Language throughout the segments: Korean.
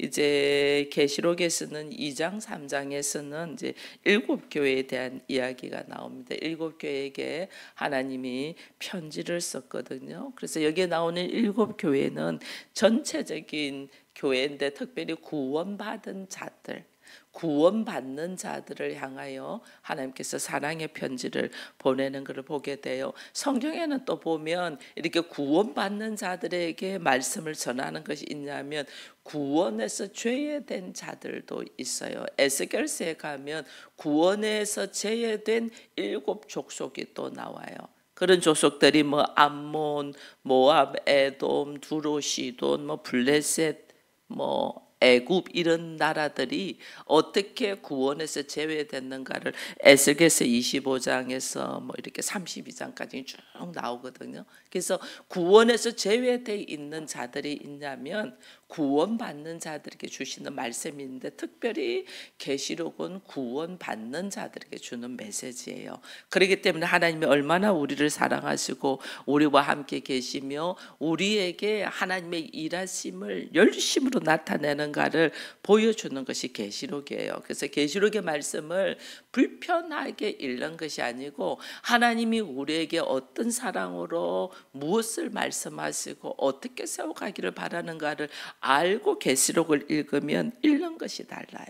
이제 계시록에서는 2장 3장에서는 이제 7교회에 대한 이야기가 나옵니다. 7교회에게 하나님이 편지를 썼거든요. 그래서 여기에 나오는 7교회는 전체적인 교회인데 특별히 구원받은 자들, 구원받는 자들을 향하여 하나님께서 사랑의 편지를 보내는 것을 보게 돼요. 성경에는 또 보면 이렇게 구원받는 자들에게 말씀을 전하는 것이 있냐면 구원에서 죄된 자들도 있어요. 에스겔서에 가면 구원에서 제외된 7 족속이 또 나와요. 그런 족속들이 뭐 암몬, 모압, 에돔, 두로, 시돈, 뭐 블레셋, 뭐 애굽 이런 나라들이 어떻게 구원에서 제외됐는가를 에스겔서 25장에서 뭐 이렇게 32장까지 쭉 나오거든요. 그래서 구원에서 제외되어 있는 자들이 있냐면 구원받는 자들에게 주시는 말씀이 있는데 특별히 계시록은 구원받는 자들에게 주는 메시지예요. 그렇기 때문에 하나님이 얼마나 우리를 사랑하시고 우리와 함께 계시며 우리에게 하나님의 일하심을 열심으로 나타내는가를 보여주는 것이 계시록이에요. 그래서 계시록의 말씀을 불편하게 읽는 것이 아니고 하나님이 우리에게 어떤 사랑으로 무엇을 말씀하시고 어떻게 세워가기를 바라는가를 알고 계시록을 읽으면 읽는 것이 달라요.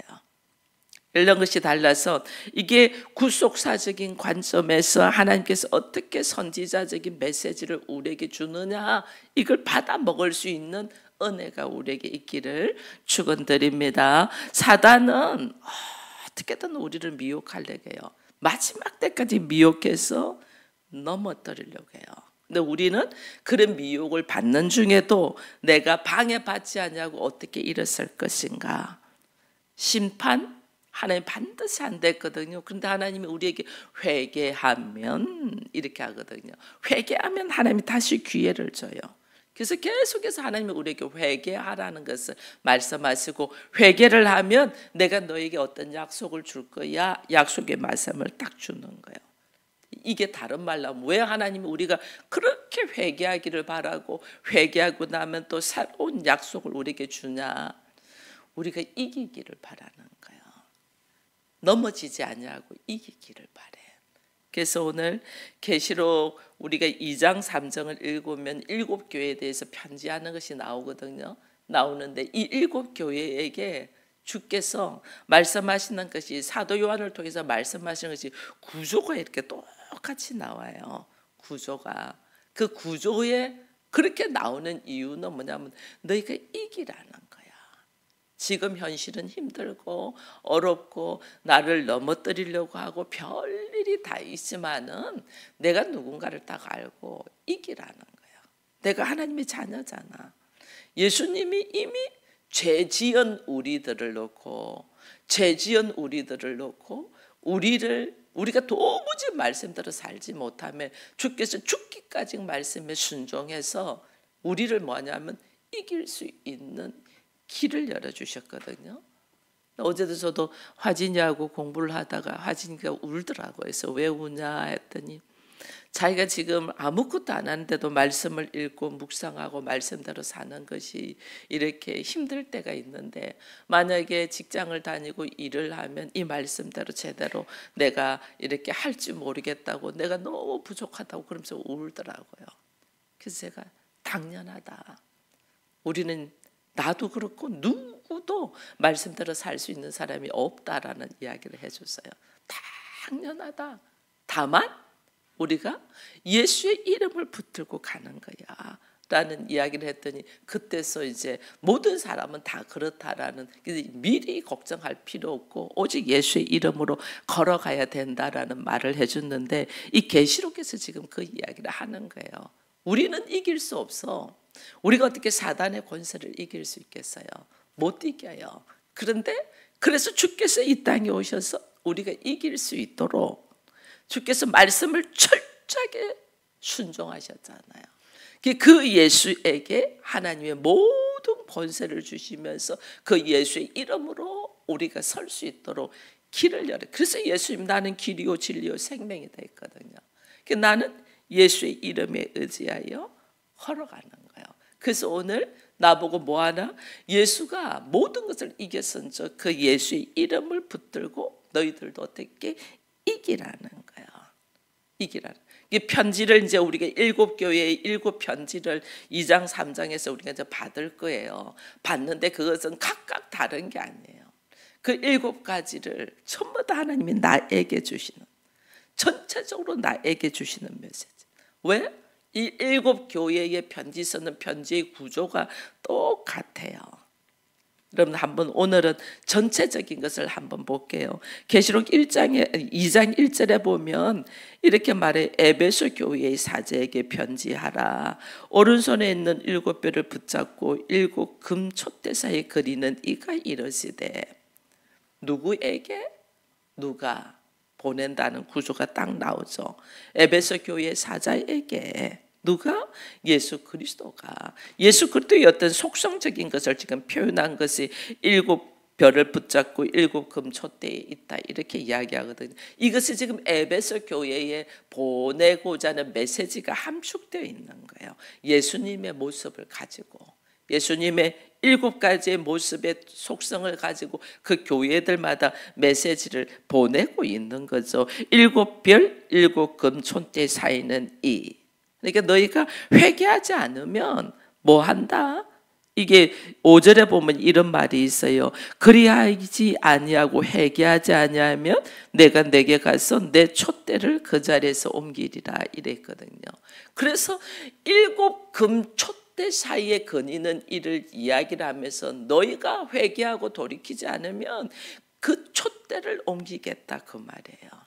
읽는 것이 달라서 이게 구속사적인 관점에서 하나님께서 어떻게 선지자적인 메시지를 우리에게 주느냐 이걸 받아 먹을 수 있는 은혜가 우리에게 있기를 축원드립니다. 사단은 어떻게든 우리를 미혹하려고 해요. 마지막 때까지 미혹해서 넘어뜨리려고 해요. 근데 우리는 그런 미혹을 받는 중에도 내가 방해받지 않냐고 어떻게 일어설 것인가. 심판 하나님 반드시 안 됐거든요. 그런데 하나님이 우리에게 회개하면 이렇게 하거든요. 회개하면 하나님이 다시 기회를 줘요. 그래서 계속해서 하나님이 우리에게 회개하라는 것을 말씀하시고 회개를 하면 내가 너에게 어떤 약속을 줄 거야. 약속의 말씀을 딱 주는 거예요. 이게 다른 말로 하면 왜 하나님이 우리가 그렇게 회개하기를 바라고 회개하고 나면 또 새로운 약속을 우리에게 주냐. 우리가 이기기를 바라는 거예요. 넘어지지 않냐고 이기기를 바래요. 그래서 오늘 계시록 우리가 2장 3장을 읽으면 7교회에 대해서 편지하는 것이 나오거든요. 나오는데 이 7교회에게 주께서 말씀하시는 것이 사도 요한을 통해서 말씀하시는 것이 구조가 이렇게 똑같이 나와요. 구조가. 그 구조에 그렇게 나오는 이유는 뭐냐면 너희가 이기라는 거야. 지금 현실은 힘들고 어렵고 나를 넘어뜨리려고 하고 별일이 다 있지만은 내가 누군가를 딱 알고 이기라는 거예요. 내가 하나님의 자녀잖아. 예수님이 이미 죄 지은 우리들을 놓고 우리가 도무지 말씀대로 살지 못하면 주께서 죽기까지 말씀에 순종해서 우리를 뭐냐면 이길 수 있는 길을 열어주셨거든요. 어제도 저도 화진이하고 공부를 하다가 화진이가 울더라고요. 그래서 왜 우냐 했더니 자기가 지금 아무것도 안 하는데도 말씀을 읽고 묵상하고 말씀대로 사는 것이 이렇게 힘들 때가 있는데 만약에 직장을 다니고 일을 하면 이 말씀대로 제대로 내가 이렇게 할지 모르겠다고 내가 너무 부족하다고 그러면서 울더라고요. 그래서 제가 당연하다. 우리는 나도 그렇고 누구도 말씀대로 살 수 있는 사람이 없다라는 이야기를 해줬어요. 당연하다. 다만 우리가 예수의 이름을 붙들고 가는 거야 라는 이야기를 했더니 그때서 이제 모든 사람은 다 그렇다라는 미리 걱정할 필요 없고 오직 예수의 이름으로 걸어가야 된다라는 말을 해줬는데 이 계시록에서 지금 그 이야기를 하는 거예요. 우리는 이길 수 없어. 우리가 어떻게 사단의 권세를 이길 수 있겠어요? 못 이겨요. 그런데 그래서 주께서 이 땅에 오셔서 우리가 이길 수 있도록 주께서 말씀을 철저하게 순종하셨잖아요. 그 예수에게 하나님의 모든 권세를 주시면서 그 예수의 이름으로 우리가 설 수 있도록 길을 열어. 그래서 예수님 나는 길이요 진리요 생명이 돼 있거든요. 나는 예수의 이름에 의지하여 걸어가는 거예요. 그래서 오늘 나보고 뭐하나? 예수가 모든 것을 이겼은즉 그 예수의 이름을 붙들고 너희들도 어떻게 이기라는 거야. 이기라는. 이 편지를 이제 우리가 일곱 교회의 일곱 편지를 2장 3장에서 우리가 이제 받을 거예요. 받는데 그것은 각각 다른 게 아니에요. 그 일곱 가지를 전부 다 하나님이 나에게 주시는, 전체적으로 나에게 주시는 메시지. 왜? 이 일곱 교회의 편지 쓰는 편지의 구조가 똑같아요. 여러분 한번 오늘은 전체적인 것을 한번 볼게요. 계시록 2장 1절에 보면 이렇게 말해, 에베소 교회의 사제에게 편지하라. 오른손에 있는 일곱 뼈를 붙잡고 일곱 금 촛대사에 그리는 이가 이르시되. 누구에게? 누가 보낸다는 구조가 딱 나오죠. 에베소 교회 사자에게. 누가? 예수 그리스도가. 예수 그리스도의 어떤 속성적인 것을 지금 표현한 것이 일곱 별을 붙잡고 일곱 금촛대에 있다, 이렇게 이야기하거든요. 이것이 지금 에베소 교회에 보내고자 하는 메시지가 함축되어 있는 거예요. 예수님의 모습을 가지고, 예수님의 일곱 가지의 모습의 속성을 가지고 그 교회들마다 메시지를 보내고 있는 거죠. 일곱 별, 일곱 금촛대 사이는 이. 그러니까 너희가 회개하지 않으면 뭐 한다? 이게 5절에 보면 이런 말이 있어요. 그리하지 아니하고 회개하지 아니하면 내가 내게 가서 내 촛대를 그 자리에서 옮기리라 이랬거든요. 그래서 일곱 금 촛대 사이에 거니는 이를 이야기를 하면서 너희가 회개하고 돌이키지 않으면 그 촛대를 옮기겠다 그 말이에요.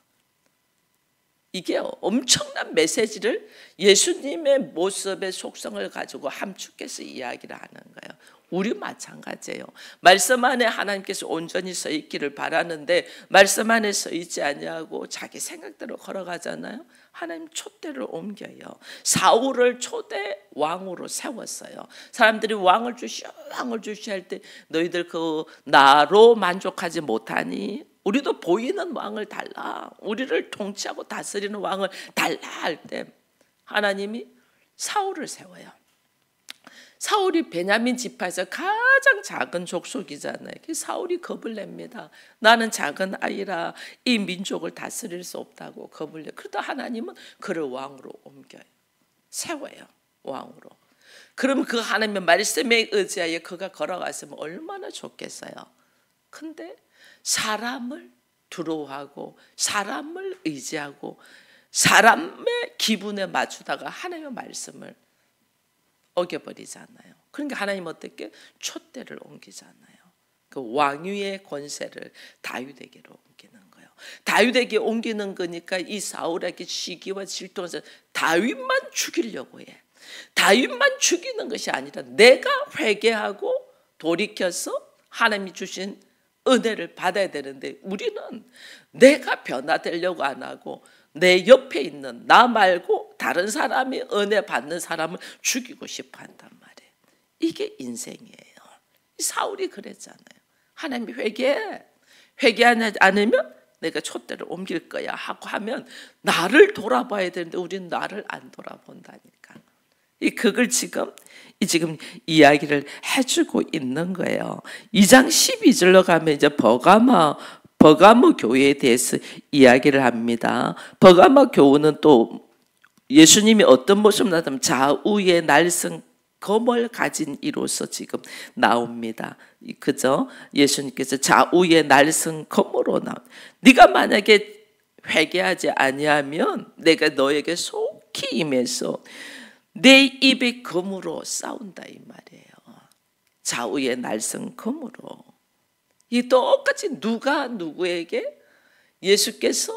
이게 엄청난 메시지를 예수님의 모습의 속성을 가지고 함축해서 이야기를 하는 거예요. 우리 마찬가지예요. 말씀 안에 하나님께서 온전히 서 있기를 바라는데 말씀 안에 서 있지 아니하고 자기 생각대로 걸어가잖아요. 하나님 촛대를 옮겨요. 사울을 초대 왕으로 세웠어요. 사람들이 왕을 주시오 할 때 너희들 그 나로 만족하지 못하니 우리도 보이는 왕을 달라, 우리를 통치하고 다스리는 왕을 달라 할 때 하나님이 사울을 세워요. 사울이 베냐민 지파에서 가장 작은 족속이잖아요. 사울이 겁을 냅니다. 나는 작은 아이라 이 민족을 다스릴 수 없다고 겁을 내. 그러다 하나님은 그를 왕으로 옮겨요. 세워요. 왕으로. 그럼 그 하나님의 말씀에 의지하여 그가 걸어갔으면 얼마나 좋겠어요. 근데 사람을 두려워하고 사람을 의지하고 사람의 기분에 맞추다가 하나님의 말씀을 어겨버리잖아요. 그러니까 하나님 어떻게? 촛대를 옮기잖아요. 그 왕위의 권세를 다윗에게로 옮기는 거예요. 다윗에게 옮기는 거니까 이 사울에게 시기와 질투해서 다윗만 죽이려고 해. 다윗만 죽이는 것이 아니라 내가 회개하고 돌이켜서 하나님이 주신 은혜를 받아야 되는데 우리는 내가 변화되려고 안 하고 내 옆에 있는 나 말고 다른 사람이 은혜 받는 사람을 죽이고 싶어 한단 말이에요. 이게 인생이에요. 사울이 그랬잖아요. 하나님이 회개하지 않으면 내가 촛대를 옮길 거야 하고 하면 나를 돌아봐야 되는데 우리는 나를 안 돌아본다니까. 그걸 지금 이야기를 해주고 있는 거예요. 2장 12절로 가면 이제 버가모 교회에 대해서 이야기를 합니다. 버가모 교회는 또 예수님이 어떤 모습을 나타나면 좌우에 날선 검을 가진 이로서 지금 나옵니다. 그죠? 예수님께서 좌우에 날선 검으로 나온. 네가 만약에 회개하지 아니하면 내가 너에게 속히 임해서 내 입에 검으로 싸운다 이 말이에요. 좌우에 날선 검으로. 이 똑같이 누가 누구에게? 예수께서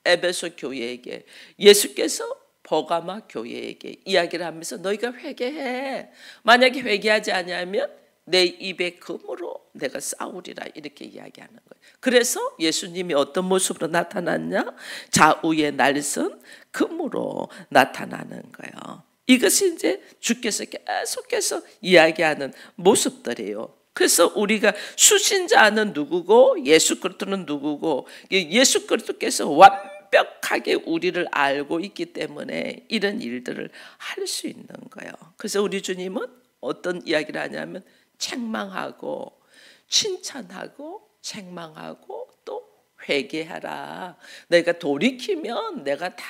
에베소 교회에게, 예수께서 버가마 교회에게 이야기를 하면서 너희가 회개해. 만약에 회개하지 않으면 내 입에 검으로 내가 싸우리라 이렇게 이야기하는 거예요. 그래서 예수님이 어떤 모습으로 나타났냐? 좌우에 날선 검으로 나타나는 거예요. 이것이 이제 주께서 계속해서 이야기하는 모습들이에요. 그래서 우리가 수신자는 누구고 예수 그리스도는 누구고 예수 그리스도께서 완벽하게 우리를 알고 있기 때문에 이런 일들을 할 수 있는 거예요. 그래서 우리 주님은 어떤 이야기를 하냐면 책망하고 칭찬하고 책망하고 또 회개하라. 내가 돌이키면 내가 다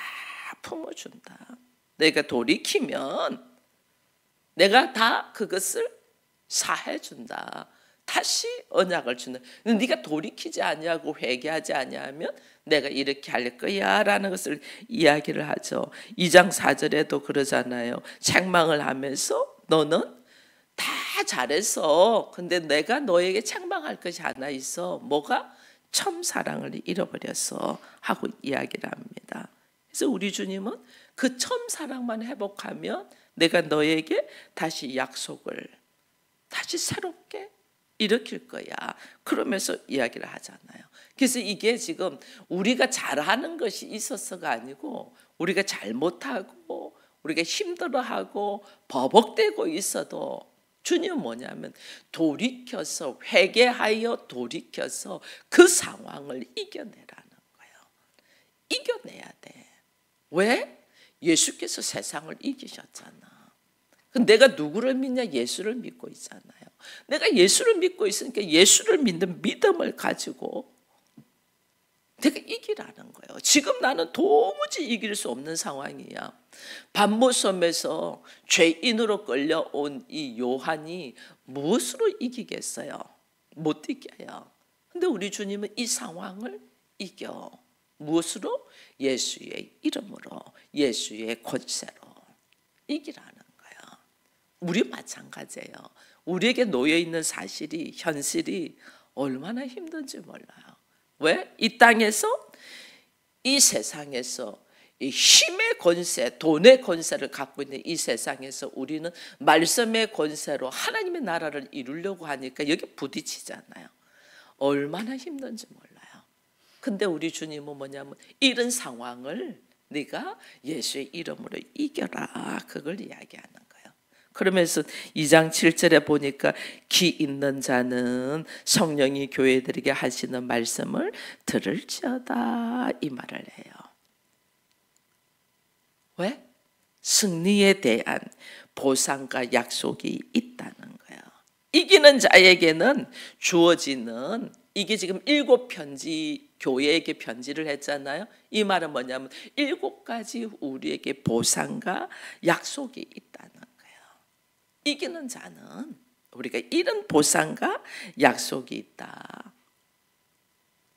품어준다. 내가 돌이키면 내가 다 그것을 사해준다. 다시 언약을 준다. 네가 돌이키지 아니하고 회개하지 아니하면 내가 이렇게 할 거야 라는 것을 이야기를 하죠. 2장 4절에도 그러잖아요. 책망을 하면서 너는 다 잘했어. 근데 내가 너에게 책망할 것이 하나 있어. 뭐가? 첫사랑을 잃어버렸어 하고 이야기를 합니다. 그래서 우리 주님은 그 첫사랑만 회복하면 내가 너에게 다시 약속을 다시 새롭게 일으킬 거야. 그러면서 이야기를 하잖아요. 그래서 이게 지금 우리가 잘하는 것이 있어서가 아니고 우리가 잘못하고 우리가 힘들어하고 버벅대고 있어도 주님은 뭐냐면 돌이켜서 회개하여 돌이켜서 그 상황을 이겨내라는 거예요. 이겨내야 돼. 왜? 예수께서 세상을 이기셨잖아. 내가 누구를 믿냐? 예수를 믿고 있잖아요. 내가 예수를 믿고 있으니까 예수를 믿는 믿음을 가지고 내가 이기라는 거예요. 지금 나는 도무지 이길 수 없는 상황이야. 반모섬에서 죄인으로 끌려온 이 요한이 무엇으로 이기겠어요? 못 이겨요. 근데 우리 주님은 이 상황을 이겨. 무엇으로? 예수의 이름으로, 예수의 권세로 이기라는 거예요. 우리 마찬가지예요. 우리에게 놓여있는 사실이, 현실이 얼마나 힘든지 몰라요. 왜? 이 땅에서, 이 세상에서 이 힘의 권세, 돈의 권세를 갖고 있는 이 세상에서 우리는 말씀의 권세로 하나님의 나라를 이루려고 하니까 여기 부딪히잖아요. 얼마나 힘든지 몰라요. 근데 우리 주님은 뭐냐면 이런 상황을 네가 예수의 이름으로 이겨라. 그걸 이야기하는 거예요. 그러면서 2장 7절에 보니까 귀 있는 자는 성령이 교회들에게 하시는 말씀을 들을지어다 이 말을 해요. 왜? 승리에 대한 보상과 약속이 있다는 거예요. 이기는 자에게는 주어지는, 이게 지금 7편지 교회에게 편지를 했잖아요. 이 말은 뭐냐면 7가지 우리에게 보상과 약속이 있다는 거예요. 이기는 자는 우리가 이런 보상과 약속이 있다.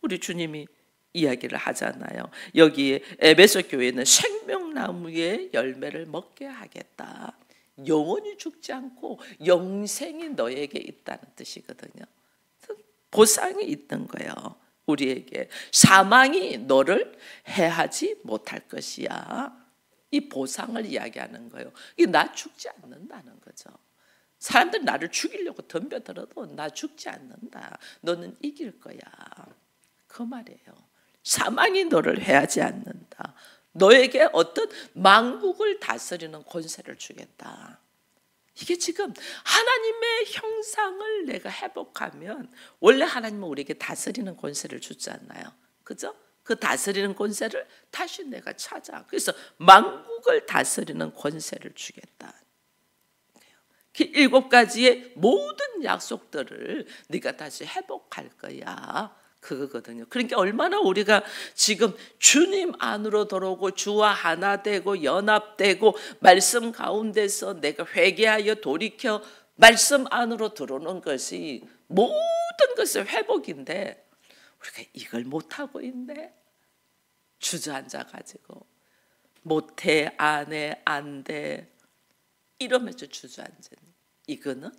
우리 주님이 이야기를 하잖아요. 여기에 에베소 교회는 생명나무의 열매를 먹게 하겠다. 영원히 죽지 않고 영생이 너에게 있다는 뜻이거든요. 보상이 있는 거예요. 우리에게 사망이 너를 해하지 못할 것이야. 이 보상을 이야기하는 거예요. 이게 나 죽지 않는다는 거죠. 사람들 나를 죽이려고 덤벼들어도 나 죽지 않는다. 너는 이길 거야. 그 말이에요. 사망이 너를 해하지 않는다. 너에게 어떤 만국을 다스리는 권세를 주겠다. 이게 지금 하나님의 형상을 내가 회복하면, 원래 하나님은 우리에게 다스리는 권세를 주잖아요. 그죠? 그 다스리는 권세를 다시 내가 찾아. 그래서 만국을 다스리는 권세를 주겠다. 7가지의 모든 약속들을 네가 다시 회복할 거야. 그거거든요. 그러니까 얼마나 우리가 지금 주님 안으로 들어오고 주와 하나 되고 연합되고 말씀 가운데서 내가 회개하여 돌이켜 말씀 안으로 들어오는 것이 모든 것의 회복인데 우리가 이걸 못하고 있네. 주저앉아 가지고 못해, 안 해, 안 돼 이러면서 주저앉은, 이거는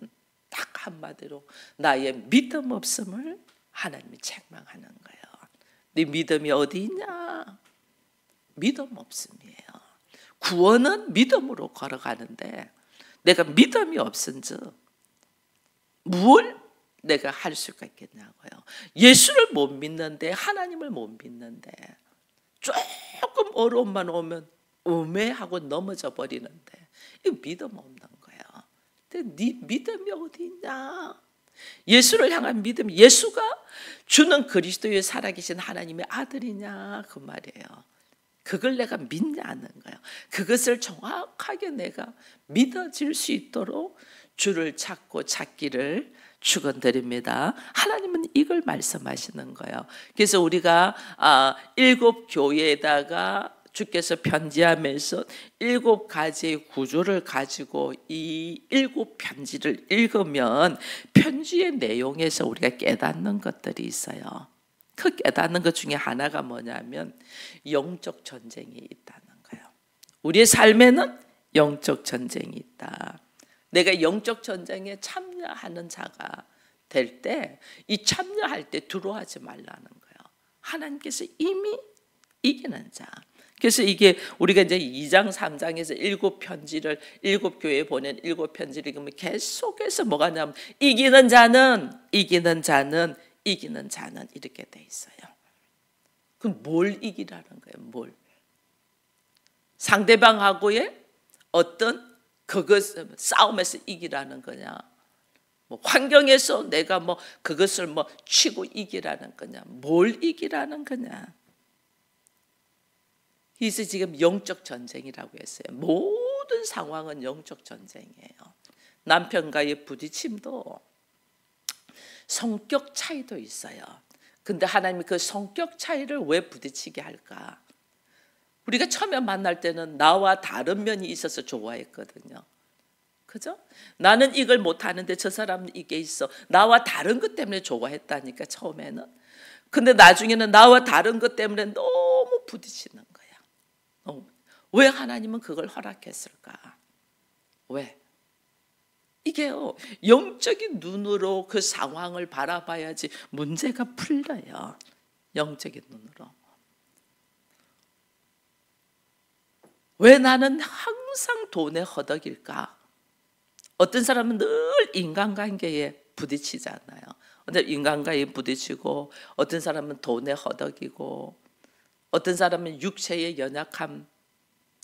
딱 한마디로 나의 믿음 없음을 하나님이 책망하는 거예요. 네 믿음이 어디 있냐? 믿음 없음이에요. 구원은 믿음으로 걸어가는데 내가 믿음이 없은즉 무엇을 내가 할 수가 있겠냐고요. 예수를 못 믿는데, 하나님을 못 믿는데, 조금 어려움만 오면 음해하고 넘어져 버리는데 이거 믿음 없는 거예요. 근데 네 믿음이 어디 있냐? 예수를 향한 믿음, 예수가 주는 그리스도의 살아계신 하나님의 아들이냐 그 말이에요. 그걸 내가 믿냐는 거예요. 그것을 정확하게 내가 믿어질 수 있도록 주를 찾고 찾기를 축원드립니다. 하나님은 이걸 말씀하시는 거예요. 그래서 우리가 7교회에다가 주께서 편지하면서 7가지의 구조를 가지고 이 7편지를 읽으면 편지의 내용에서 우리가 깨닫는 것들이 있어요. 그 깨닫는 것 중에 하나가 뭐냐면 영적 전쟁이 있다는 거예요. 우리의 삶에는 영적 전쟁이 있다. 내가 영적 전쟁에 참여하는 자가 될 때 이 참여할 때 두려워하지 말라는 거예요. 하나님께서 이미 이기는 자. 그래서 이게 우리가 이제 2장 3장에서 7편지를 7교회에 보낸 7편지를 읽으면 계속해서 뭐가 나오면 이기는 자는 이렇게 돼 있어요. 그럼 뭘 이기라는 거예요? 뭘? 상대방하고의 어떤 그것을 싸움에서 이기라는 거냐? 뭐 환경에서 내가 뭐 그것을 뭐 치고 이기라는 거냐? 뭘 이기라는 거냐? 그래서 지금 영적 전쟁이라고 했어요. 모든 상황은 영적 전쟁이에요. 남편과의 부딪힘도 성격 차이도 있어요. 근데 하나님이 그 성격 차이를 왜 부딪히게 할까? 우리가 처음에 만날 때는 나와 다른 면이 있어서 좋아했거든요. 그죠? 나는 이걸 못하는데 저 사람은 이게 있어. 나와 다른 것 때문에 좋아했다니까 처음에는. 근데 나중에는 나와 다른 것 때문에 너무 부딪히는 거야. 왜 하나님은 그걸 허락했을까? 왜? 이게요, 영적인 눈으로 그 상황을 바라봐야지 문제가 풀려요. 영적인 눈으로. 왜 나는 항상 돈에 허덕일까? 어떤 사람은 늘 인간관계에 부딪히잖아요. 인간관계에 부딪히고, 어떤 사람은 돈에 허덕이고, 어떤 사람은 육체의 연약함,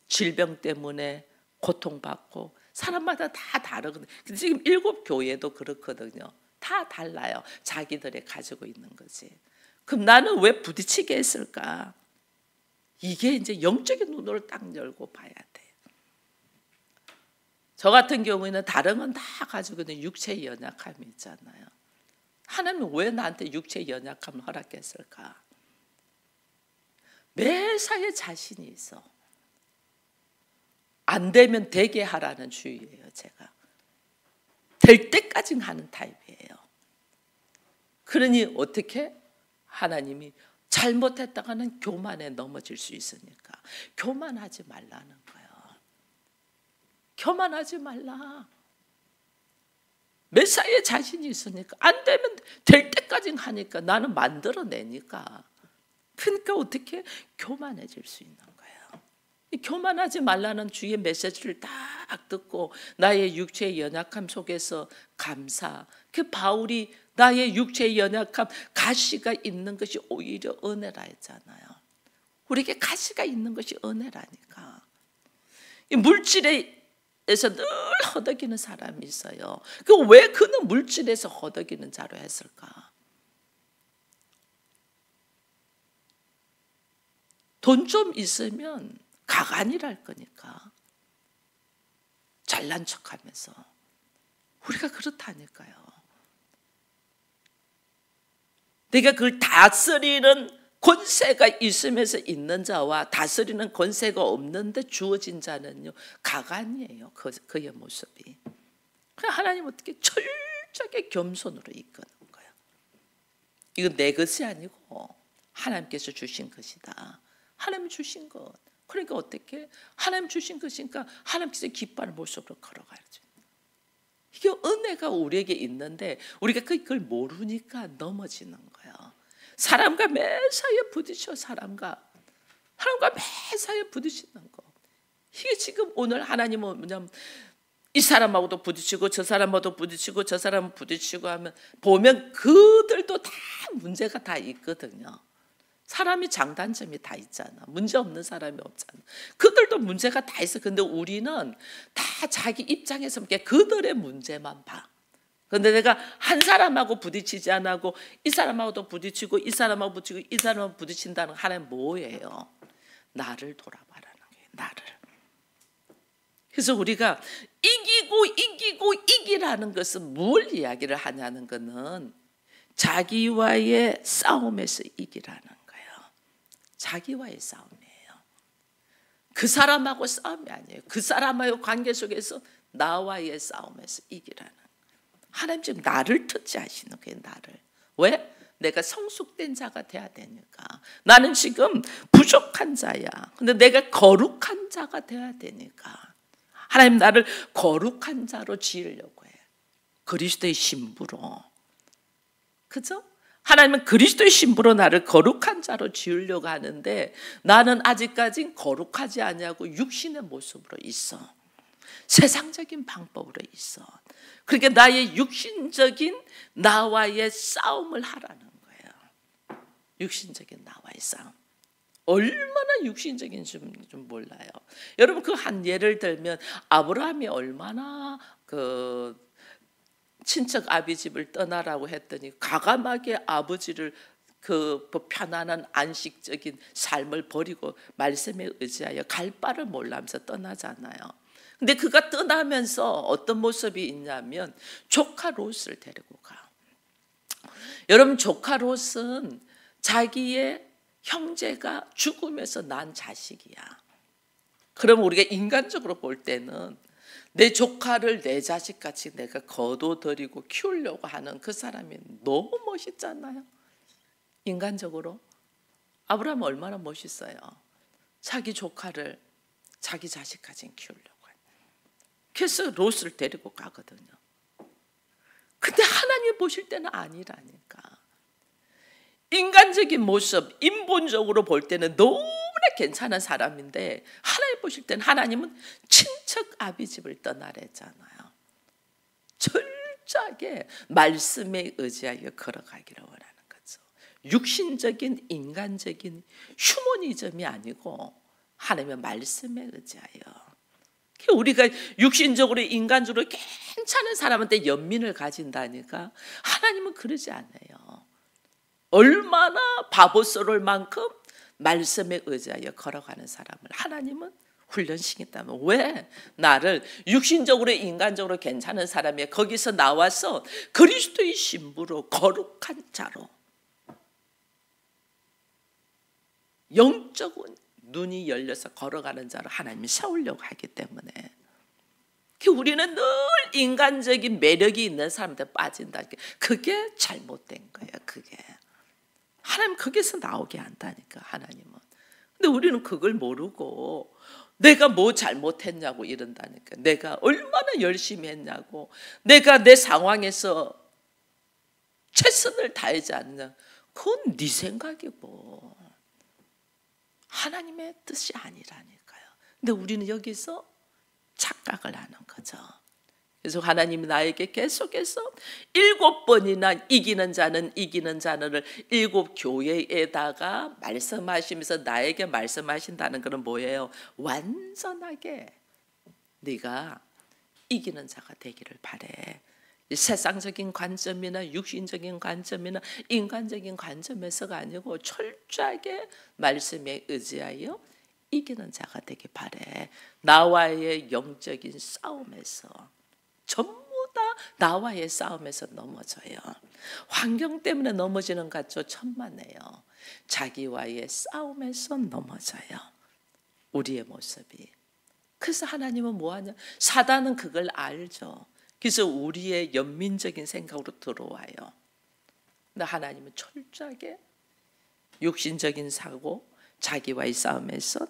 질병 때문에 고통받고, 사람마다 다 다르거든요. 지금 7교회도 그렇거든요. 다 달라요. 자기들이 가지고 있는 거지. 그럼 나는 왜 부딪히게 했을까? 이게 이제 영적인 눈으로 딱 열고 봐야 돼요. 저 같은 경우에는 다른 건 다 가지고 있는 육체의 연약함이 있잖아요. 하나님은 왜 나한테 육체의 연약함을 허락했을까? 매사에 자신이 있어. 안 되면 되게 하라는 주의예요. 제가 될 때까지 하는 타입이에요. 그러니 어떻게? 하나님이 잘못했다가는 교만에 넘어질 수 있으니까 교만하지 말라는 거예요. 교만하지 말라. 매사에 자신이 있으니까 안 되면 될 때까지 하니까 나는 만들어내니까. 그러니까 어떻게? 교만해질 수 있는 거예요. 교만하지 말라는 주의 메시지를 딱 듣고 나의 육체의 연약함 속에서 감사. 그 바울이 나의 육체의 연약함, 가시가 있는 것이 오히려 은혜라 했잖아요. 우리에게 가시가 있는 것이 은혜라니까. 이 물질에서 늘 허덕이는 사람이 있어요. 왜 그는 물질에서 허덕이는 자로 했을까? 돈 좀 있으면 가관이랄 거니까. 잘난 척하면서. 우리가 그렇다니까요. 내가 그걸 다스리는 권세가 있으면서 있는 자와 다스리는 권세가 없는데 주어진 자는요, 가관이에요. 그의 모습이. 하나님 어떻게 철저하게 겸손으로 이끄는 거예요. 이건 내 것이 아니고 하나님께서 주신 것이다. 하나님 주신 것. 그러니까 어떻게? 하나님 주신 것이니까 하나님께서 기뻐하는 모습으로 걸어가야죠. 이게 은혜가 우리에게 있는데 우리가 그걸 모르니까 넘어지는 거예요. 사람과 매사에 부딪혀. 사람과 매사에 부딪히는 거. 이게 지금 오늘 하나님은 뭐냐면 이 사람하고도 부딪히고 저 사람하고도 부딪히고 저 사람은 부딪히고 하면 보면 그들도 다 문제가 다 있거든요. 사람이 장단점이 다 있잖아. 문제 없는 사람이 없잖아. 그들도 문제가 다 있어. 근데 우리는 다 자기 입장에서 그들의 문제만 봐. 근데 내가 한 사람하고 부딪히지 않고 이 사람하고도 부딪히고 이 사람하고 부딪히고 이 사람하고 부딪힌다는 하나님 뭐예요? 나를 돌아봐라는 거예요. 나를. 그래서 우리가 이기고 이기라는 것은 뭘 이야기를 하냐는 것은 자기와의 싸움에서 이기라는 거예요. 자기와의 싸움이에요. 그 사람하고 싸움이 아니에요. 그 사람하고의 관계 속에서 나와의 싸움에서 이기라는 거예요. 하나님 지금 나를 터치하시는 거예요. 나를. 왜? 내가 성숙된 자가 돼야 되니까. 나는 지금 부족한 자야. 근데 내가 거룩한 자가 돼야 되니까. 하나님 나를 거룩한 자로 지으려고 해요. 그리스도의 신부로. 그죠? 하나님은 그리스도의 신부로 나를 거룩한 자로 지으려고 하는데 나는 아직까지 거룩하지 않냐고 육신의 모습으로 있어. 세상적인 방법으로 있어. 그러니까 나의 육신적인 나와의 싸움을 하라는 거예요. 육신적인 나와의 싸움. 얼마나 육신적인지 좀 몰라요. 여러분 그 한 예를 들면 아브라함이 얼마나 그 친척 아비 집을 떠나라고 했더니 과감하게 아버지를 그 편안한 안식적인 삶을 버리고 말씀에 의지하여 갈 바를 몰라면서 떠나잖아요. 근데 그가 떠나면서 어떤 모습이 있냐면 조카 롯을 데리고 가. 여러분 조카 롯은 자기의 형제가 죽으면서 난 자식이야. 그럼 우리가 인간적으로 볼 때는 내 조카를 내 자식같이 내가 거둬들이고 키우려고 하는 그 사람이 너무 멋있잖아요. 인간적으로. 아브라함은 얼마나 멋있어요. 자기 조카를 자기 자식까지 키우려고 해요. 그래서 롯을 데리고 가거든요. 근데 하나님 보실 때는 아니라니까. 인간적인 모습, 인본적으로 볼 때는 너무나 괜찮은 사람인데 하나님 보실 때는 하나님은 친척 아비 집을 떠나랬잖아요. 철저하게 말씀에 의지하여 걸어가기를 원하는 거죠. 육신적인 인간적인 휴머니즘이 아니고 하나님의 말씀에 의지하여. 우리가 육신적으로 인간적으로 괜찮은 사람한테 연민을 가진다니까 하나님은 그러지 않아요. 얼마나 바보스러울 만큼 말씀에 의지하여 걸어가는 사람을 하나님은 훈련시켰다면 왜 나를 육신적으로 인간적으로 괜찮은 사람이 거기서 나와서 그리스도의 신부로 거룩한 자로 영적인 눈이 열려서 걸어가는 자로 하나님이 세우려고 하기 때문에 우리는 늘 인간적인 매력이 있는 사람한테 빠진다. 그게 잘못된 거예요. 그게 하나님 거기서 나오게 한다니까 하나님은. 근데 우리는 그걸 모르고 내가 뭐 잘못했냐고 이런다니까. 내가 얼마나 열심히 했냐고. 내가 내 상황에서 최선을 다하지 않냐. 그건 네 생각이고 하나님의 뜻이 아니라니까요. 근데 우리는 여기서 착각을 하는 거죠. 그래서 하나님이 나에게 계속해서 7번이나 이기는 자는 이기는 자는을 7 교회에다가 말씀하시면서 나에게 말씀하신다는 것은 뭐예요? 완전하게 네가 이기는 자가 되기를 바래. 세상적인 관점이나 육신적인 관점이나 인간적인 관점에서가 아니고 철저하게 말씀에 의지하여 이기는 자가 되기 바래. 나와의 영적인 싸움에서 전부 다 나와의 싸움에서 넘어져요. 환경 때문에 넘어지는 것 같죠? 천만에요. 자기와의 싸움에서 넘어져요. 우리의 모습이. 그래서 하나님은 뭐하냐? 사단은 그걸 알죠. 그래서 우리의 연민적인 생각으로 들어와요. 근데 하나님은 철저하게 육신적인 사고 자기와의 싸움에서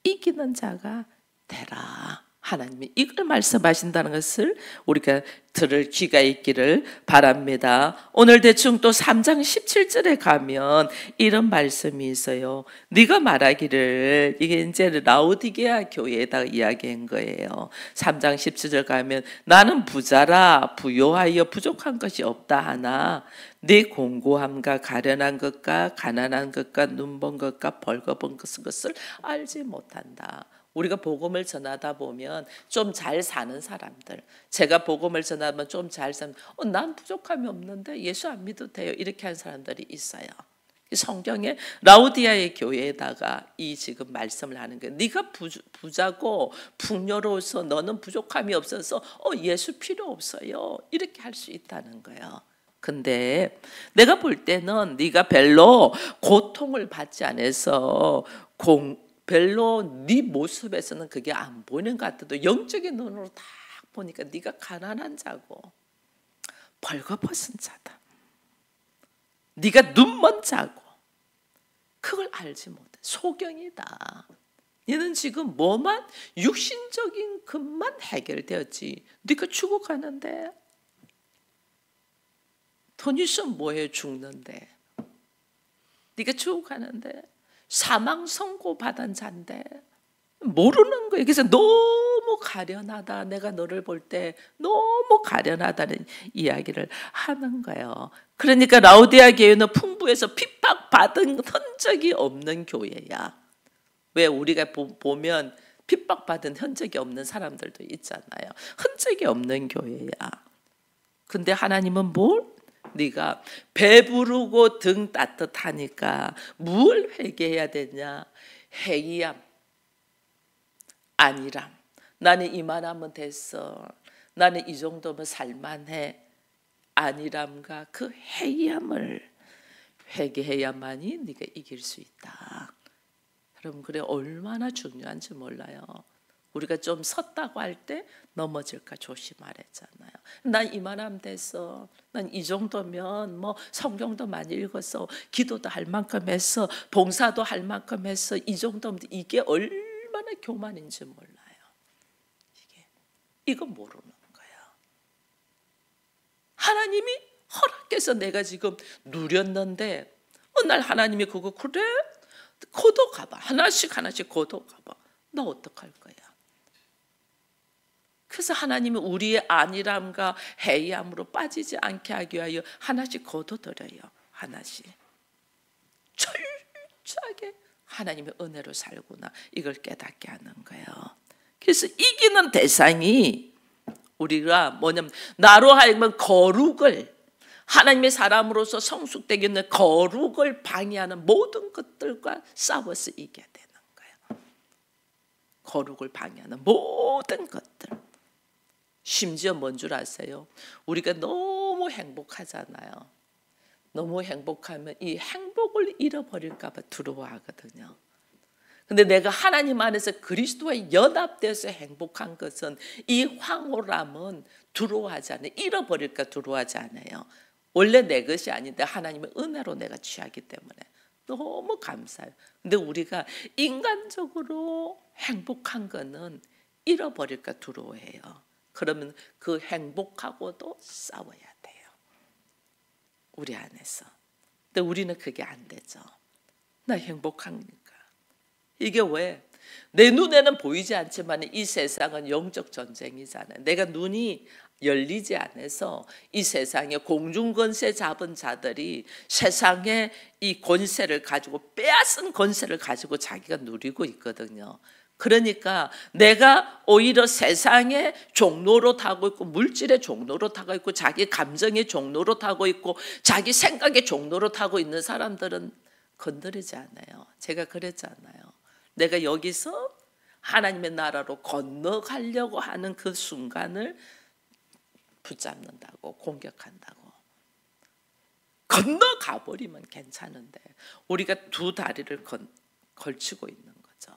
이기는 자가 되라. 하나님이 이걸 말씀하신다는 것을 우리가 들을 귀가 있기를 바랍니다. 오늘 대충 또 3장 17절에 가면 이런 말씀이 있어요. 네가 말하기를, 이게 이제 라오디게아 교회에다가 이야기한 거예요. 3장 17절 가면 나는 부자라 부요하여 부족한 것이 없다 하나 네 공고함과 가련한 것과 가난한 것과 눈먼 것과 벌거벗은 것을 알지 못한다. 우리가 복음을 전하다 보면 좀 잘 사는 사람들, 제가 복음을 전하면 좀 잘 사는, 난 부족함이 없는데 예수 안 믿어도 돼요, 이렇게 하는 사람들이 있어요. 성경에 라우디아의 교회에다가 이 지금 말씀을 하는 거예요. 네가 부자고 풍요로워서 너는 부족함이 없어서 예수 필요 없어요. 이렇게 할 수 있다는 거예요. 근데 내가 볼 때는 네가 별로 고통을 받지 않아서 별로 네 모습에서는 그게 안 보이는 것 같아도 영적인 눈으로 딱 보니까 네가 가난한 자고 벌거벗은 자다. 네가 눈먼 자고 그걸 알지 못해. 소경이다. 얘는 지금 뭐만 육신적인 것만 해결되었지. 네가 죽어가는데 돈 있으면 뭐해 죽는데. 네가 죽어가는데 사망 선고 받은 자인데 모르는 거예요. 그래서 너무 가련하다. 내가 너를 볼 때 너무 가련하다는 이야기를 하는 거예요. 그러니까 라우디아 교회는 풍부해서 핍박받은 흔적이 없는 교회야. 왜 우리가 보면 핍박받은 흔적이 없는 사람들도 있잖아요. 흔적이 없는 교회야. 근데 하나님은 뭘? 네가 배부르고 등 따뜻하니까 뭘 회개해야 되냐? 해이함, 안일함. 나는 이만하면 됐어. 나는 이 정도면 살만해. 안일함과 그 해이함을 회개해야만이 네가 이길 수 있다. 여러분 그래 얼마나 중요한지 몰라요. 우리가 좀 섰다고 할 때 넘어질까 조심하랬잖아요. 난 이만하면 됐어. 난 이 정도면 뭐 성경도 많이 읽었어. 기도도 할 만큼 했어. 봉사도 할 만큼 했어. 이 정도면 이게 얼마나 교만인지 몰라요. 이거 모르는 거예요. 하나님이 허락해서 내가 지금 누렸는데 어느 날 하나님이 그거 그래? 거둬 가봐. 하나씩 거둬 가봐. 나 어떡할 거야? 그래서 하나님은 우리의 안일함과 해이함으로 빠지지 않게 하기 위하여 하나씩 거둬들여요. 하나씩. 철저하게 하나님의 은혜로 살구나. 이걸 깨닫게 하는 거예요. 그래서 이기는 대상이 우리가 뭐냐면 나로 하여금 거룩을 하나님의 사람으로서 성숙되게 있는 거룩을 방해하는 모든 것들과 싸워서 이겨야 되는 거예요. 거룩을 방해하는 모든 것들. 심지어 뭔 줄 아세요? 우리가 너무 행복하잖아요. 너무 행복하면 이 행복을 잃어버릴까 봐 두려워하거든요. 근데 내가 하나님 안에서 그리스도와 연합돼서 행복한 것은 이 황홀함은 두려워하지 않아요. 잃어버릴까 두려워하지 않아요. 원래 내 것이 아닌데 하나님의 은혜로 내가 취하기 때문에 너무 감사해요. 근데 우리가 인간적으로 행복한 거는 잃어버릴까 두려워해요. 그러면 그 행복하고도 싸워야 돼요. 우리 안에서. 근데 우리는 그게 안 되죠. 나 행복합니까? 이게 왜? 내 눈에는 보이지 않지만 이 세상은 영적 전쟁이잖아요. 내가 눈이 열리지 않아서 이 세상에 공중권세 잡은 자들이 세상에 이 권세를 가지고 빼앗은 권세를 가지고 자기가 누리고 있거든요. 그러니까 내가 오히려 세상의 종로로 타고 있고 물질의 종로로 타고 있고 자기 감정의 종로로 타고 있고 자기 생각의 종로로 타고 있는 사람들은 건드리지 않아요. 제가 그랬잖아요. 내가 여기서 하나님의 나라로 건너가려고 하는 그 순간을 붙잡는다고 공격한다고. 건너가 버리면 괜찮은데 우리가 두 다리를 걸치고 있는 거죠.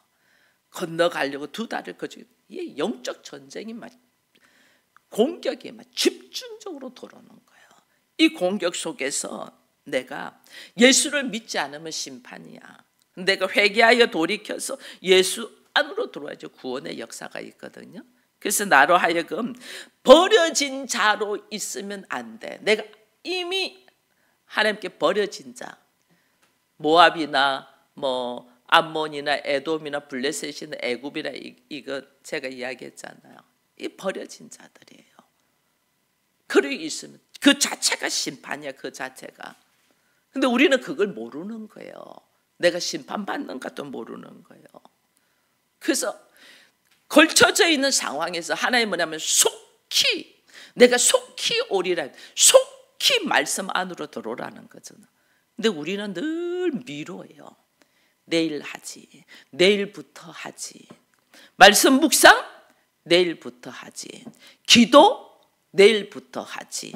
건너가려고 두 다리를 걸치고 이 영적 전쟁이 막 공격이 막 집중적으로 들어오는 거예요. 이 공격 속에서 내가 예수를 믿지 않으면 심판이야. 내가 회개하여 돌이켜서 예수 안으로 들어와야지 구원의 역사가 있거든요. 그래서 나로 하여금 버려진 자로 있으면 안 돼. 내가 이미 하나님께 버려진 자, 모압이나 뭐 암몬이나 에돔이나 블레셋이나 애굽이나 이거 제가 이야기했잖아요. 이 버려진 자들이에요. 그리고 있으면 그 자체가 심판이야. 그 자체가. 근데 우리는 그걸 모르는 거예요. 내가 심판받는 것도 모르는 거예요. 그래서 걸쳐져 있는 상황에서 하나님 뭐냐면 내가 속히 오리라. 속히 말씀 안으로 들어오라는 거잖아. 근데 우리는 늘 미뤄요. 내일 하지, 내일부터 하지. 말씀 묵상 내일부터 하지. 기도 내일부터 하지.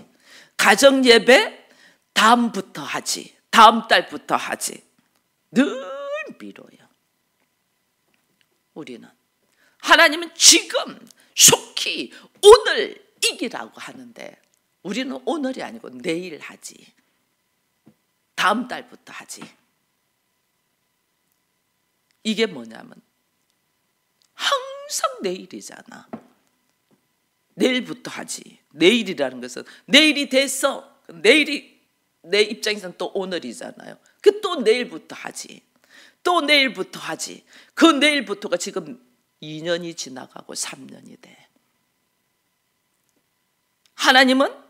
가정 예배 다음부터 하지. 다음 달부터 하지. 늘 미뤄요. 우리는 하나님은 지금 속히 오늘 이기라고 하는데 우리는 오늘이 아니고 내일 하지. 다음 달부터 하지. 이게 뭐냐면 항상 내일이잖아. 내일부터 하지. 내일이라는 것은 내일이 됐어. 내일이 내 입장에서는 또 오늘이잖아요. 그 또 내일부터 하지. 또 내일부터 하지. 그 내일부터가 지금 2년이 지나가고 3년이 돼. 하나님은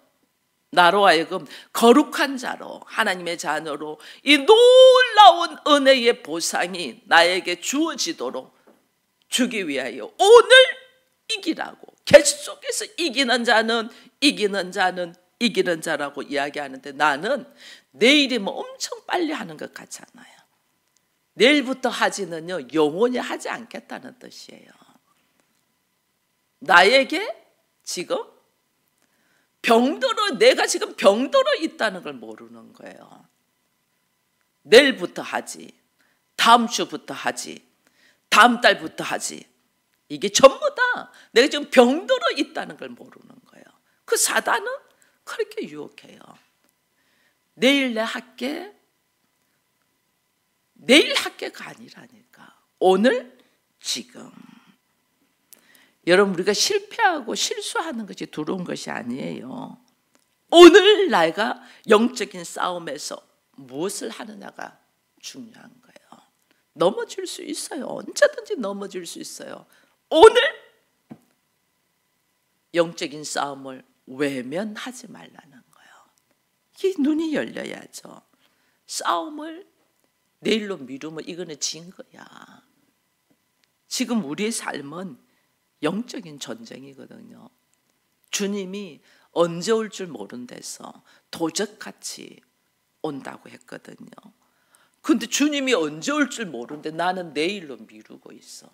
나로 하여금 거룩한 자로 하나님의 자녀로 이 놀라운 은혜의 보상이 나에게 주어지도록 주기 위하여 오늘 이기라고 계속해서 이기는 자는 이기는 자는 이기는 자라고 이야기하는데 나는 내일이면 엄청 빨리 하는 것 같잖아요. 내일부터 하지는요 영원히 하지 않겠다는 뜻이에요. 나에게 지금 병들어 내가 지금 병들어 있다는 걸 모르는 거예요. 내일부터 하지. 다음 주부터 하지. 다음 달부터 하지. 이게 전부 다 내가 지금 병들어 있다는 걸 모르는 거예요. 그 사단은 그렇게 유혹해요. 내일 내 할게. 내일 할게가 아니라니까. 오늘 지금. 여러분 우리가 실패하고 실수하는 것이 두려운 것이 아니에요. 오늘 내가 영적인 싸움에서 무엇을 하느냐가 중요한 거예요. 넘어질 수 있어요. 언제든지 넘어질 수 있어요. 오늘 영적인 싸움을 외면하지 말라는 거예요. 이 눈이 열려야죠. 싸움을 내일로 미루면 이거는 진 거야. 지금 우리의 삶은 영적인 전쟁이거든요. 주님이 언제 올 줄 모른 데서 도적같이 온다고 했거든요. 근데 주님이 언제 올 줄 모르는데 나는 내일로 미루고 있어.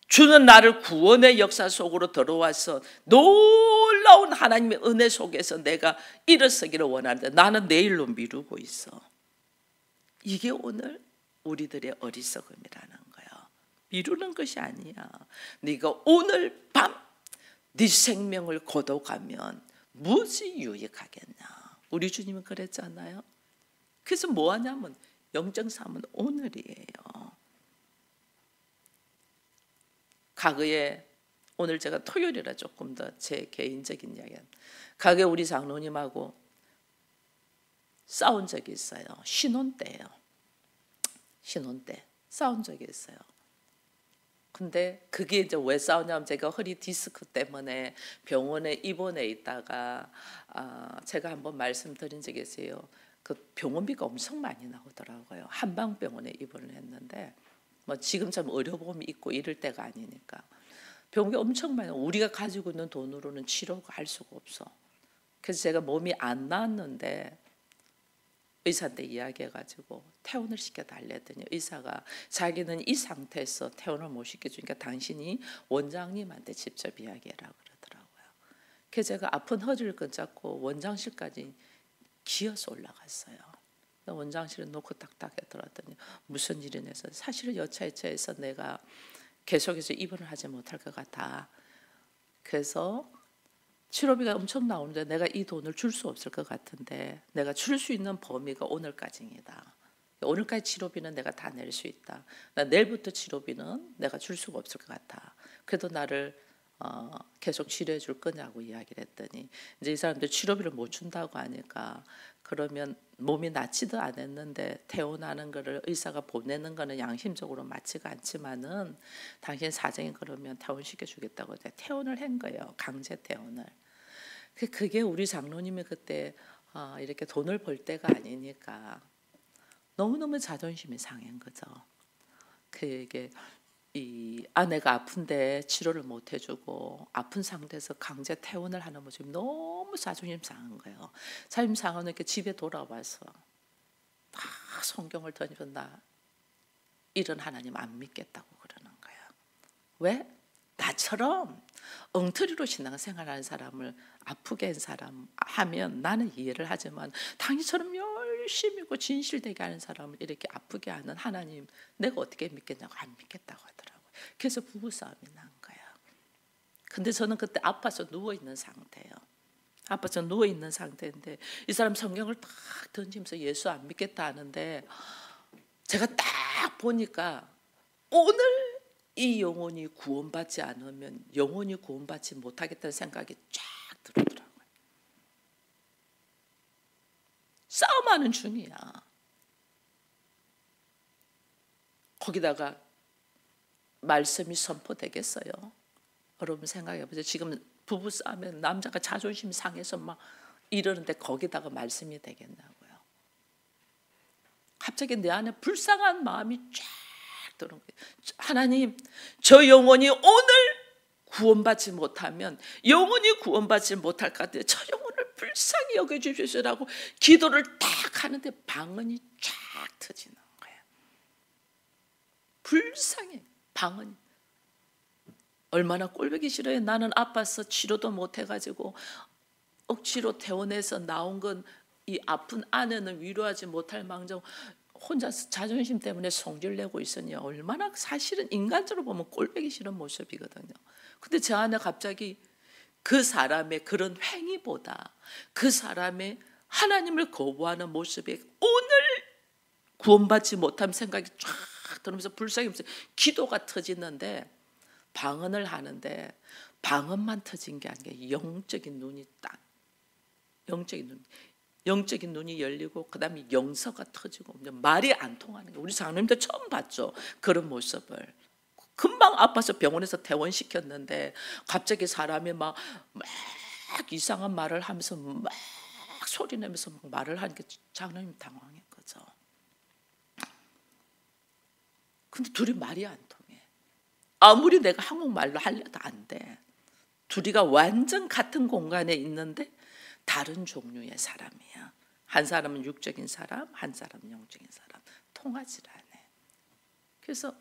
주는 나를 구원의 역사 속으로 들어와서 놀라운 하나님의 은혜 속에서 내가 일어서기를 원하는데 나는 내일로 미루고 있어. 이게 오늘 우리들의 어리석음이라는 거예요. 미루는 것이 아니야. 네가 오늘 밤 네 생명을 거둬가면 무엇이 유익하겠냐. 우리 주님은 그랬잖아요. 그래서 뭐 하냐면 영적 삶은 오늘이에요. 과거에 오늘 제가 토요일이라 조금 더 제 개인적인 이야기는 과거에 우리 장로님하고 싸운 적이 있어요. 신혼 때예요. 신혼 때 싸운 적이 있어요. 근데 그게 이제 왜 싸우냐면 제가 허리 디스크 때문에 병원에 입원해 있다가 제가 한번 말씀드린 적이 있어요. 그 병원비가 엄청 많이 나오더라고요. 한방병원에 입원을 했는데 뭐 지금처럼 의료보험이 있고 이럴 때가 아니니까 병원비 엄청 많이 나오고 우리가 가지고 있는 돈으로는 치료가 할 수가 없어. 그래서 제가 몸이 안 나았는데 의사한테 이야기해가지고 퇴원을 시켜달랬더니 의사가 자기는 이 상태에서 퇴원을 못 시켜주니까 당신이 원장님한테 직접 이야기해라 그러더라고요. 그래서 제가 아픈 허리를 끈잡고 원장실까지 기어서 올라갔어요. 원장실에 놓고 딱딱해 들었더니 무슨 일이냐 해서 사실은 여차여차해서 내가 계속해서 입원을 하지 못할 것 같아. 그래서 치료비가 엄청 나오는데 내가 이 돈을 줄 수 없을 것 같은데 내가 줄 수 있는 범위가 오늘까지이다. 오늘까지 치료비는 내가 다 낼 수 있다. 나 내일부터 치료비는 내가 줄 수가 없을 것 같아. 그래도 나를 계속 치료해 줄 거냐고 이야기를 했더니 이제 이 사람들 치료비를 못 준다고 하니까 그러면 몸이 낫지도 않았는데 퇴원하는 거를 의사가 보내는 거는 양심적으로 맞지가 않지만은 당신 사정이 그러면 퇴원시켜 주겠다고 퇴원을 한 거예요. 강제 퇴원을. 그게 우리 장로님이 그때 이렇게 돈을 벌 때가 아니니까 너무너무 자존심이 상한 거죠. 그게 이 아내가 아픈데 치료를 못 해주고 아픈 상태에서 강제 퇴원을 하는 모습이 너무 자존심 상한 거예요. 자존심 상하니까 집에 돌아와서 성경을 던지면 나 이런 하나님 안 믿겠다고 그러는 거예요. 왜? 나처럼 엉터리로 신앙생활하는 사람을 아프게 한 사람 하면 나는 이해를 하지만 당신처럼 열심히고 진실되게 하는 사람을 이렇게 아프게 하는 하나님 내가 어떻게 믿겠냐고 안 믿겠다고 하더라고요. 그래서 부부싸움이 난 거예요. 근데 저는 그때 아파서 누워있는 상태예요. 아파서 누워있는 상태인데 이 사람 성경을 딱 던지면서 예수 안 믿겠다 하는데 제가 딱 보니까 오늘 이 영혼이 구원받지 않으면 영혼이 구원받지 못하겠다는 생각이 쫙 들더라고요. 싸움하는 중이야. 거기다가 말씀이 선포되겠어요? 여러분 생각해보세요. 지금 부부싸움에 남자가 자존심 상해서 막 이러는데 거기다가 말씀이 되겠냐고요. 갑자기 내 안에 불쌍한 마음이 쫙 드는 거예요. 하나님, 저 영혼이 오늘 구원받지 못하면 영혼이 구원받지 못할 것 같아요. 저 영혼을 불쌍히 여겨주시라고 기도를 딱 하는데 방언이 쫙 터지는 거예요. 불쌍해, 방언이. 얼마나 꼴보기 싫어요. 나는 아파서 치료도 못 해가지고 억지로 퇴원해서 나온 건 이 아픈 아내는 위로하지 못할 망정 혼자 자존심 때문에 성질내고 있으니 얼마나 사실은 인간적으로 보면 꼴보기 싫은 모습이거든요. 근데 제 안에 갑자기 그 사람의 그런 행위보다 그 사람의 하나님을 거부하는 모습에 오늘 구원받지 못한 생각이 쫙 들으면서 불쌍히 기도가 터지는데 방언을 하는데 방언만 터진 게 아니라 영적인 눈이 딱 영적인 눈이 열리고 그 다음에 영서가 터지고 말이 안 통하는 거예요. 우리 장로님도 처음 봤죠. 그런 모습을. 금방 아파서 병원에서 퇴원시켰는데 갑자기 사람이 막 이상한 말을 하면서 막 소리내면서 막 말을 하니까 장로님 당황했거죠. 근데 둘이 말이 안 통해. 아무리 내가 한국말로 하려도 안 돼. 둘이가 완전 같은 공간에 있는데 다른 종류의 사람이야. 한 사람은 육적인 사람, 한 사람은 영적인 사람. 통하지를 않아. 그래서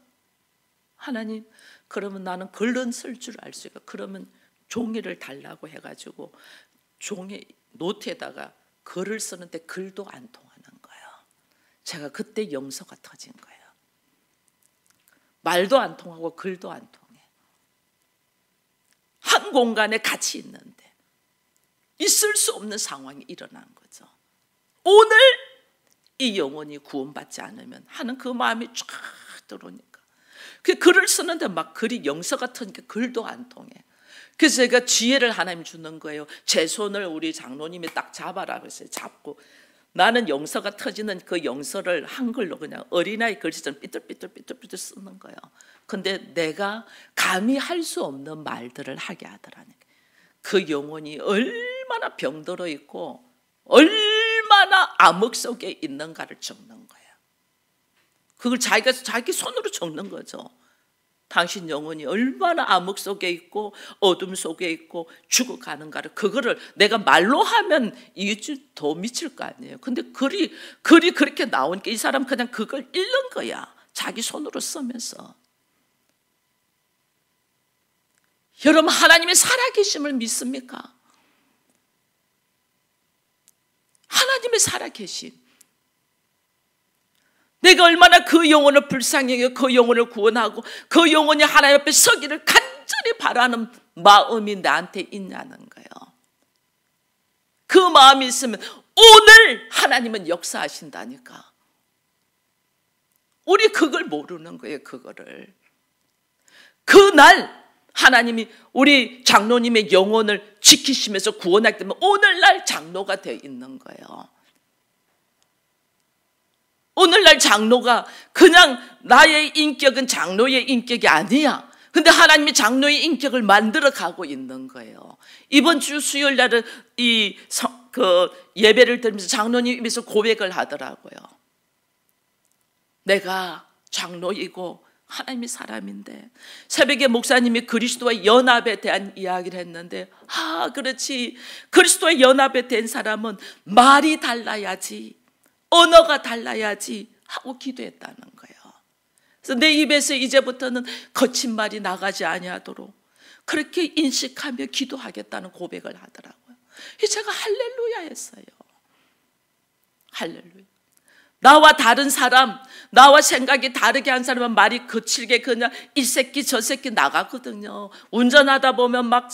하나님, 그러면 나는 글은 쓸 줄 알 수 있고 그러면 종이를 달라고 해가지고 종이 노트에다가 글을 쓰는데 글도 안 통하는 거예요. 제가 그때 영서가 터진 거예요. 말도 안 통하고 글도 안 통해. 한 공간에 같이 있는데 있을 수 없는 상황이 일어난 거죠. 오늘 이 영혼이 구원받지 않으면 하는 그 마음이 쫙 들어오니까 그 글을 쓰는데 막 글이 영서가 터니까 글도 안 통해. 그래서 제가 지혜를 하나님 주는 거예요. 제 손을 우리 장로님이 딱 잡아라 그랬어요. 잡고 나는 영서가 터지는 그 영서를 한글로 그냥 어린아이 글씨처럼 삐뚤삐뚤 쓰는 거예요. 근데 내가 감히 할 수 없는 말들을 하게 하더라니까. 그 영혼이 얼마나 병들어 있고 얼마나 암흑 속에 있는가를 적는 거예요. 그걸 자기가 자기 손으로 적는 거죠. 당신 영혼이 얼마나 암흑 속에 있고 어둠 속에 있고 죽어가는가를 그거를 내가 말로 하면 이게 더 미칠 거 아니에요. 근데 글이 그렇게 나오니까 이 사람 그냥 그걸 읽는 거야. 자기 손으로 쓰면서. 여러분 하나님의 살아계심을 믿습니까? 하나님의 살아계심. 내가 얼마나 그 영혼을 불쌍히 여겨 그 영혼을 구원하고 그 영혼이 하나님 앞에 서기를 간절히 바라는 마음이 나한테 있냐는 거예요. 그 마음이 있으면 오늘 하나님은 역사하신다니까. 우리 그걸 모르는 거예요. 그거를. 그날 하나님이 우리 장로님의 영혼을 지키시면서 구원하기 때문에 오늘날 장로가 되어 있는 거예요. 오늘날 장로가 그냥 나의 인격은 장로의 인격이 아니야. 근데 하나님이 장로의 인격을 만들어 가고 있는 거예요. 이번 주 수요일 날은 예배를 드리면서 장로님 입에서 고백을 하더라고요. 내가 장로이고 하나님의 사람인데 새벽에 목사님이 그리스도와 연합에 대한 이야기를 했는데 그렇지. 그리스도와 연합에 된 사람은 말이 달라야지. 언어가 달라야지. 하고 기도했다는 거예요. 그래서 내 입에서 이제부터는 거친 말이 나가지 아니하도록 그렇게 인식하며 기도하겠다는 고백을 하더라고요. 제가 할렐루야 했어요. 할렐루야. 나와 다른 사람, 나와 생각이 다르게 한 사람은 말이 거칠게 그냥 이 새끼 저 새끼 나가거든요. 운전하다 보면 막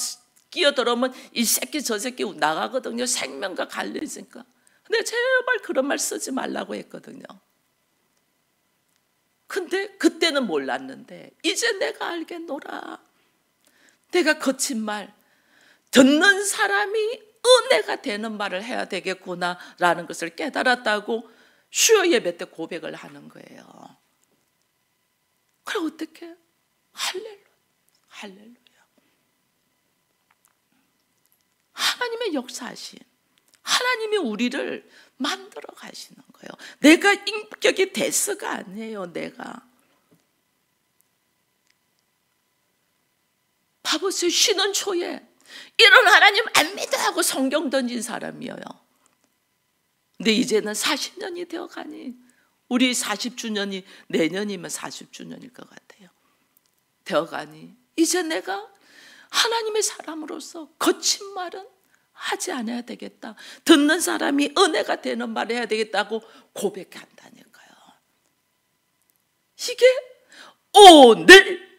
끼어들어오면 이 새끼 저 새끼 나가거든요. 생명과 관련이니까. 근데 제발 그런 말 쓰지 말라고 했거든요. 근데 그때는 몰랐는데 이제 내가 알겠노라. 내가 거친 말, 듣는 사람이 은혜가 되는 말을 해야 되겠구나라는 것을 깨달았다고 수요 예배 때 고백을 하는 거예요. 그럼 어떻게? 할렐루야, 할렐루야. 하나님의 역사하신 하나님이 우리를 만들어 가시는 거예요. 내가 인격이 데스가 아니에요. 내가 봐보세요. 쉬는 초에 이런 하나님 안 믿어 하고 성경 던진 사람이에요. 근데 이제는 40년이 되어가니 우리 40주년이 내년이면 40주년일 것 같아요. 되어가니 이제 내가 하나님의 사람으로서 거친 말은 하지 않아야 되겠다. 듣는 사람이 은혜가 되는 말을 해야 되겠다고 고백한다니까요. 이게 오늘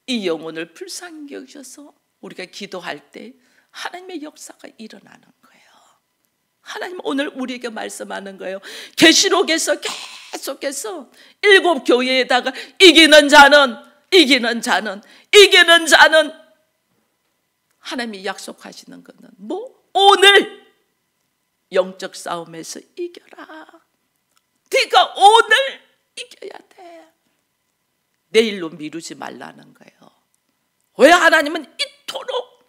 이 영혼을 불쌍히 여기셔서 우리가 기도할 때 하나님의 역사가 일어나는 거예요. 하나님 오늘 우리에게 말씀하는 거예요. 계시록에서 계속해서 7 교회에다가 이기는 자는 하나님이 약속하시는 것은 뭐? 오늘 영적 싸움에서 이겨라. 네가 오늘 이겨야 돼. 내일로 미루지 말라는 거예요. 왜 하나님은 이토록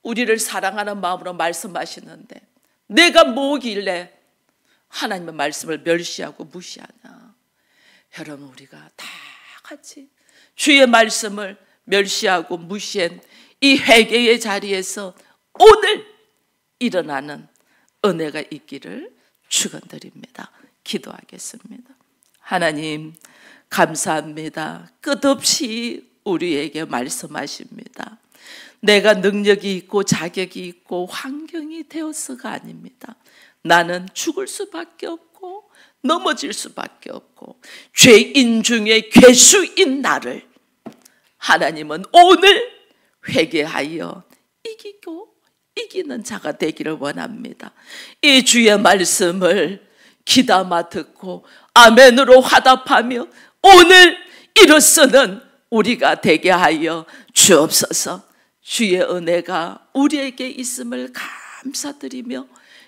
우리를 사랑하는 마음으로 말씀하시는데 내가 뭐길래 하나님의 말씀을 멸시하고 무시하냐. 여러분 우리가 다 같이 주의 말씀을 멸시하고 무시한 이 회개의 자리에서 오늘 일어나는 은혜가 있기를 축원드립니다. 기도하겠습니다. 하나님 감사합니다. 끝없이 우리에게 말씀하십니다. 내가 능력이 있고 자격이 있고 환경이 되어서가 아닙니다. 나는 죽을 수밖에 없고 넘어질 수밖에 없고 죄인 중에 괴수인 나를 하나님은 오늘 회개하여 이기고 이기는 자가 되기를 원합니다. 이 주의 말씀을 귀담아 듣고 아멘으로 화답하며 오늘 일어서는 우리가 되게 하여 주옵소서. 주의 은혜가 우리에게 있음을 감사드리며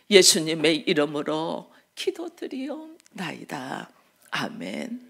예수님의 이름으로 기도드리옵나이다. 아멘.